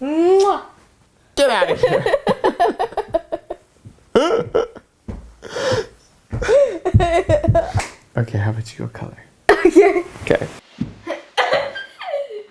Mwah. Get out of here. Okay, how about you go color? Okay. Okay.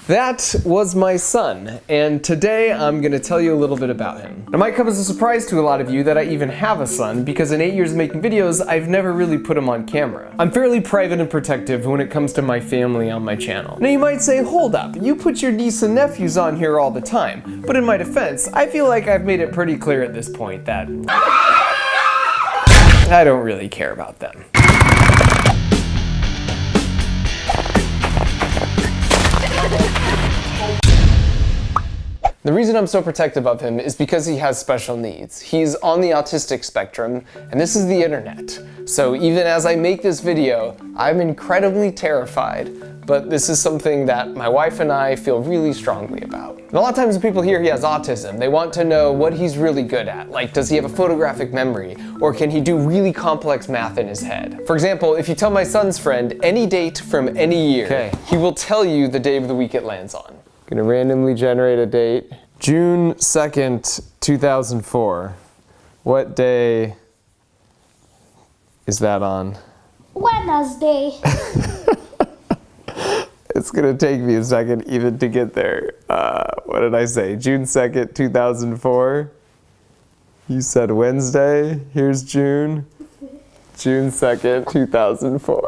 That was my son, and today I'm gonna tell you a little bit about him. It might come as a surprise to a lot of you that I even have a son, because in 8 years of making videos, I've never really put him on camera. I'm fairly private and protective when it comes to my family on my channel. Now you might say, hold up, you put your niece and nephews on here all the time, but in my defense, I feel like I've made it pretty clear at this point that I don't really care about them. The reason I'm so protective of him is because he has special needs. He's on the autistic spectrum, and this is the internet. So even as I make this video, I'm incredibly terrified, but this is something that my wife and I feel really strongly about. And a lot of times when people hear he has autism, they want to know what he's really good at. Like, does he have a photographic memory? Or can he do really complex math in his head? For example, if you tell my son's friend any date from any year, he will tell you the day of the week it lands on. Gonna randomly generate a date. June 2nd, 2004. What day is that on? Wednesday. It's gonna take me a second even to get there. What did I say? June 2nd, 2004? You said Wednesday. Here's June. June 2nd, 2004.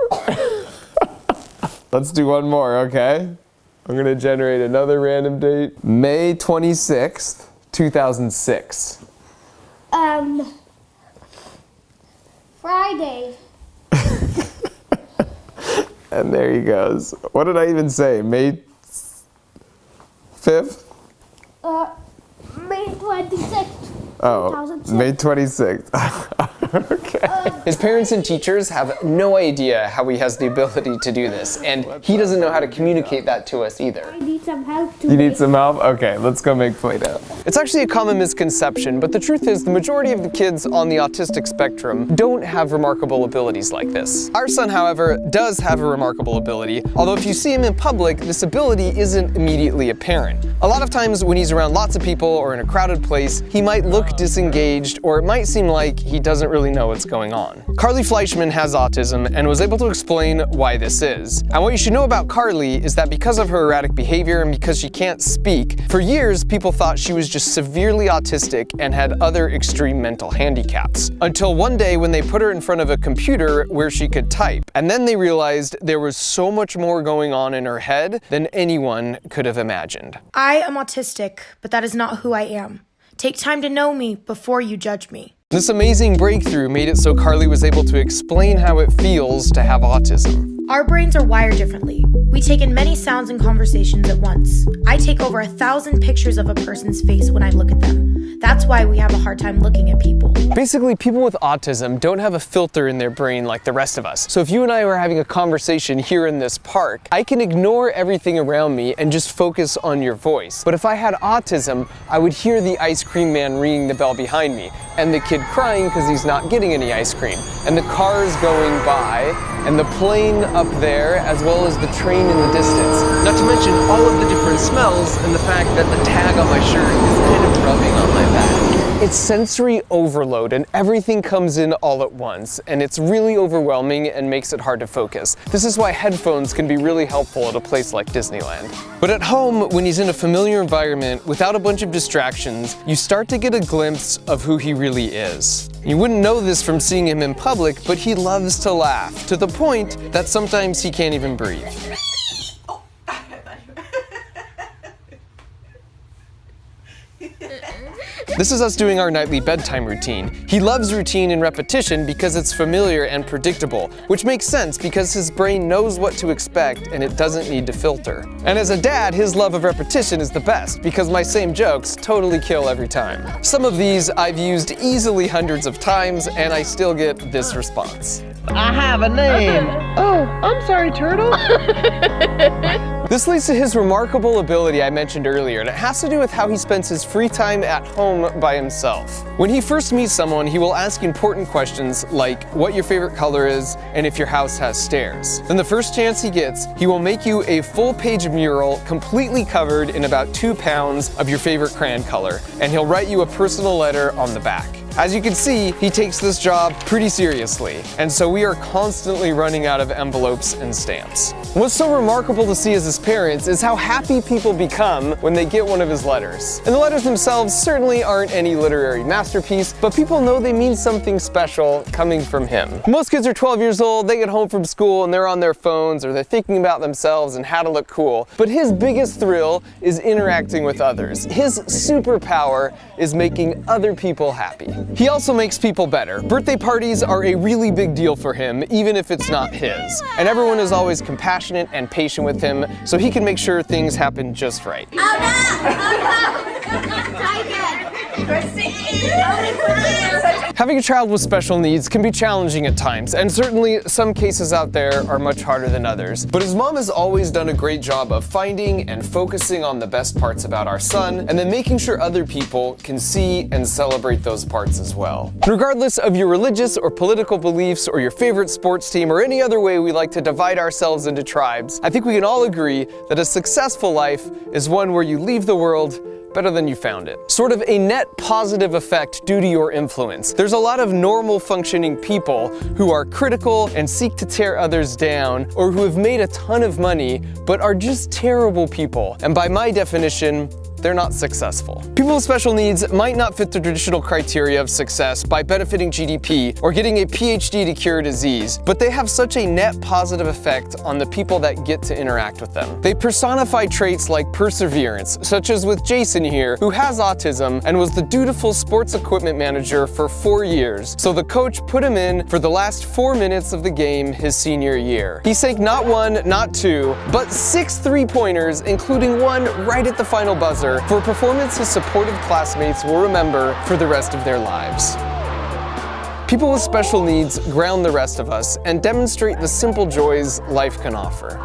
Let's do one more, okay? I'm gonna generate another random date. May 26th, 2006. Friday. And there he goes. What did I even say? May 5th? May 26th. Oh, 2006. May 26th. Okay. His parents and teachers have no idea how he has the ability to do this, and he doesn't know how to communicate that to us either. I need some help You today. need some help? Okay, let's go make Play-Doh. It's actually a common misconception, but the truth is the majority of the kids on the autistic spectrum don't have remarkable abilities like this. Our son, however, does have a remarkable ability, although if you see him in public, this ability isn't immediately apparent. A lot of times when he's around lots of people or in a crowded place, he might look disengaged, or it might seem like he doesn't really know what's going on. Carly Fleischman has autism and was able to explain why this is. And what you should know about Carly is that because of her erratic behavior and because she can't speak, for years people thought she was just severely autistic and had other extreme mental handicaps. Until one day when they put her in front of a computer where she could type. And then they realized there was so much more going on in her head than anyone could have imagined. I am autistic, but that is not who I am. Take time to know me before you judge me. This amazing breakthrough made it so Carly was able to explain how it feels to have autism. Our brains are wired differently. We take in many sounds and conversations at once. I take over 1,000 pictures of a person's face when I look at them. That's why we have a hard time looking at people. Basically, people with autism don't have a filter in their brain like the rest of us. So if you and I were having a conversation here in this park, I can ignore everything around me and just focus on your voice. But if I had autism, I would hear the ice cream man ringing the bell behind me, and the kid crying because he's not getting any ice cream, and the cars going by, and the plane up there, as well as the train in the distance. Not to mention all of the different smells and the fact that the tag on my shirt is kind of rubbing on my back. It's sensory overload and everything comes in all at once, and it's really overwhelming and makes it hard to focus. This is why headphones can be really helpful at a place like Disneyland. But at home, when he's in a familiar environment without a bunch of distractions, you start to get a glimpse of who he really is. You wouldn't know this from seeing him in public, but he loves to laugh, to the point that sometimes he can't even breathe. This is us doing our nightly bedtime routine. He loves routine and repetition because it's familiar and predictable, which makes sense because his brain knows what to expect and it doesn't need to filter. And as a dad, his love of repetition is the best because my same jokes totally kill every time. Some of these I've used easily hundreds of times and I still get this response. I have a name. Oh, I'm sorry, Turtle. This leads to his remarkable ability I mentioned earlier, and it has to do with how he spends his free time at home by himself. When he first meets someone, he will ask important questions like what your favorite color is and if your house has stairs. Then the first chance he gets, he will make you a full-page mural completely covered in about 2 pounds of your favorite crayon color, and he'll write you a personal letter on the back. As you can see, he takes this job pretty seriously, and so we are constantly running out of envelopes and stamps. What's so remarkable to see as his parents is how happy people become when they get one of his letters. And the letters themselves certainly aren't any literary masterpiece, but people know they mean something special coming from him. Most kids are 12 years old, they get home from school and they're on their phones or they're thinking about themselves and how to look cool. But his biggest thrill is interacting with others. His superpower is making other people happy. He also makes people better. Birthday parties are a really big deal for him, even if it's not his. And everyone is always compassionate and patient with him, so he can make sure things happen just right. Having a child with special needs can be challenging at times, and certainly some cases out there are much harder than others. But his mom has always done a great job of finding and focusing on the best parts about our son, and then making sure other people can see and celebrate those parts as well. Regardless of your religious or political beliefs or your favorite sports team or any other way we like to divide ourselves into tribes, I think we can all agree that a successful life is one where you leave the world better than you found it. Sort of a net positive effect due to your influence. There's a lot of normal functioning people who are critical and seek to tear others down, or who have made a ton of money but are just terrible people. And by my definition, they're not successful. People with special needs might not fit the traditional criteria of success by benefiting GDP or getting a PhD to cure a disease, but they have such a net positive effect on the people that get to interact with them. They personify traits like perseverance, such as with Jason here, who has autism and was the dutiful sports equipment manager for 4 years, so the coach put him in for the last 4 minutes of the game his senior year. He sank not 1, not 2, but 6 3-pointers, including one right at the final buzzer, for a performance his supportive classmates will remember for the rest of their lives. People with special needs ground the rest of us and demonstrate the simple joys life can offer.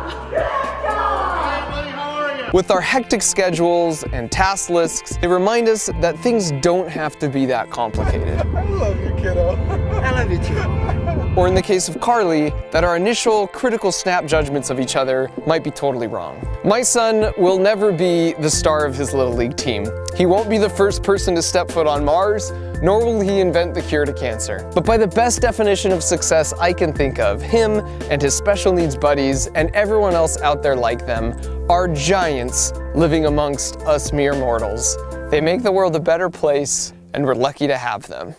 With our hectic schedules and task lists, they remind us that things don't have to be that complicated. I love you, kiddo. I love you too. Or in the case of Carly, that our initial critical snap judgments of each other might be totally wrong. My son will never be the star of his Little League team. He won't be the first person to step foot on Mars, nor will he invent the cure to cancer. But by the best definition of success I can think of, him and his special needs buddies and everyone else out there like them are giants living amongst us mere mortals. They make the world a better place, and we're lucky to have them.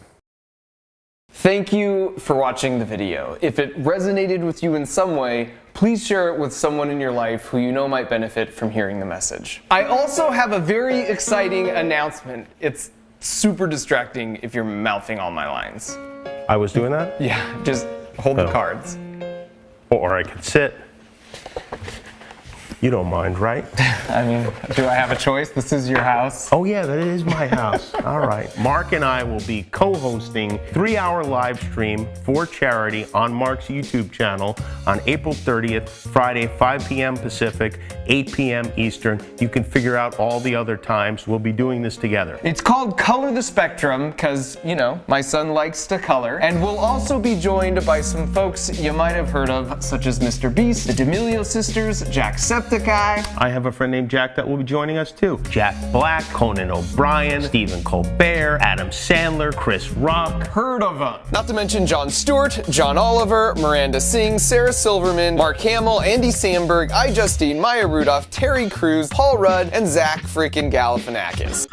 Thank you for watching the video. If it resonated with you in some way, please share it with someone in your life who you know might benefit from hearing the message. I also have a very exciting announcement. It's super distracting if you're mouthing all my lines. I was doing that? Yeah, just hold the cards. Or I could sit. You don't mind, right? I mean, do I have a choice? This is your house. Oh yeah, that is my house. All right. Mark and I will be co-hosting 3-hour live stream for charity on Mark's YouTube channel on April 30th, Friday, 5 p.m. Pacific, 8 p.m. Eastern. You can figure out all the other times. We'll be doing this together. It's called Color the Spectrum because, you know, my son likes to color. And we'll also be joined by some folks you might have heard of, such as Mr. Beast, the D'Amelio sisters, Jacksepticeye. I have a friend named Jack that will be joining us too. Jack Black, Conan O'Brien, Stephen Colbert, Adam Sandler, Chris Rock. Heard of them. Not to mention Jon Stewart, John Oliver, Miranda Singh, Sarah Silverman, Mark Hamill, Andy Samberg, iJustine, Maya Rudolph, Terry Crews, Paul Rudd, and Zach freaking Galifianakis.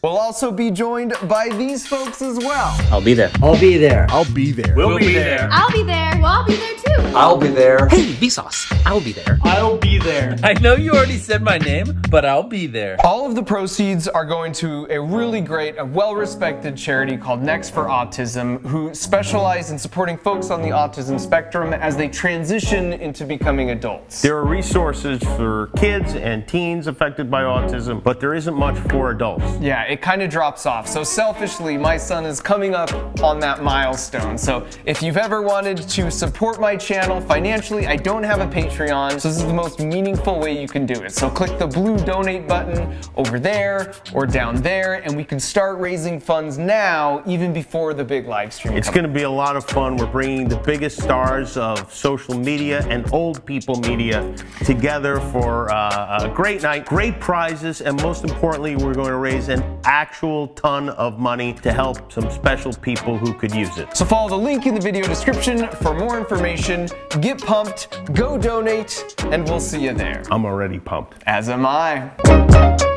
We'll also be joined by these folks as well. I'll be there. I'll be there. I'll be there. We'll be there. I'll be there. Well, I'll be there too. I'll be there. Hey, Vsauce. I'll be there. I'll be there. I know you already said my name, but I'll be there. All of the proceeds are going to a really great, a well-respected charity called Next for Autism, who specialize in supporting folks on the autism spectrum as they transition into becoming adults. There are resources for kids and teens affected by autism, but there isn't much for adults. Yeah, it kind of drops off. So selfishly, my son is coming up on that milestone. So if you've ever wanted to support my channel financially. I don't have a Patreon, so this is the most meaningful way you can do it. So click the blue donate button over there or down there, and we can start raising funds now, even before the big live stream. It's going to be a lot of fun. We're bringing the biggest stars of social media and old people media together for a great night, great prizes, and most importantly, we're going to raise an actual ton of money to help some special people who could use it. So follow the link in the video description for more information. Get pumped, go donate, and we'll see you there. I'm already pumped. As am I.